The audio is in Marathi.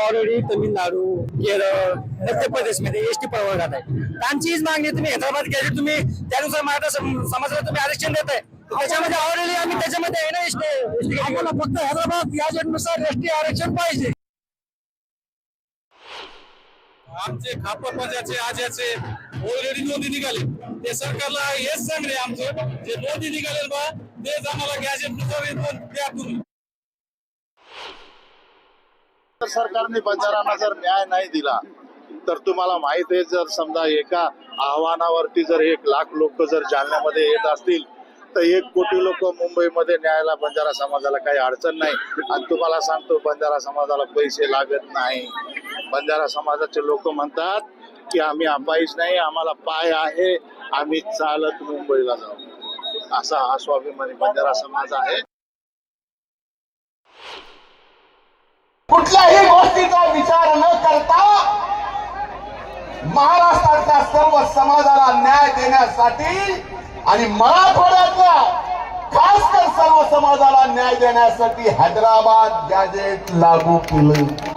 ऑलरेडी तामिळनाडू, केरळ, मध्य प्रदेशमध्ये एसटी प्रवर्गात आहे. त्यांची हीच मागणी तुम्ही हैदराबाद गॅजेट तुम्ही त्यानुसार मराठा समाजाला तुम्ही आरक्षण देताय. त्याच्यामध्ये ऑलरेडी आम्ही त्याच्यामध्ये आहे ना एसटी आम्हाला फक्त हैदराबाद गॅजेट नुसार एसटी आरक्षण पाहिजे. आमचे खापर पंजाचे आज्याचे ऑलरेडी नोंदी निघाले. ते सरकारला हेच सांगणे आमचं जे नोंदी निघाले बा तेच आम्हाला गॅजेट द्या तुम्ही. सरकारने बंजारांना जर न्याय नाही दिला तर तुम्हाला माहित आहे, जर समजा एका आव्हानावरती जर 1 लाख लोक जर जालन्यामध्ये येत असतील तर 1 कोटी लोक मुंबईमध्ये न्यायला बंजारा समाजाला काही अडचण नाही. आणि तुम्हाला सांगतो बंजारा समाजाला पैसे लागत नाही. बंजारा समाजाचे लोक म्हणतात की आम्ही अपाईच नाही, आम्हाला पाय आहे, आम्ही चालत मुंबईला जाऊ. असा हा स्वाभिमानी बंजारा समाज आहे. कुठल्याही गोष्टीचा विचार न करता महाराष्ट्रातल्या सर्व समाजाला न्याय देण्यासाठी आणि मराठवाड्यातल्या खास कर सर्व समाजाला न्याय देण्यासाठी हैदराबाद गॅजेट लागू केलं.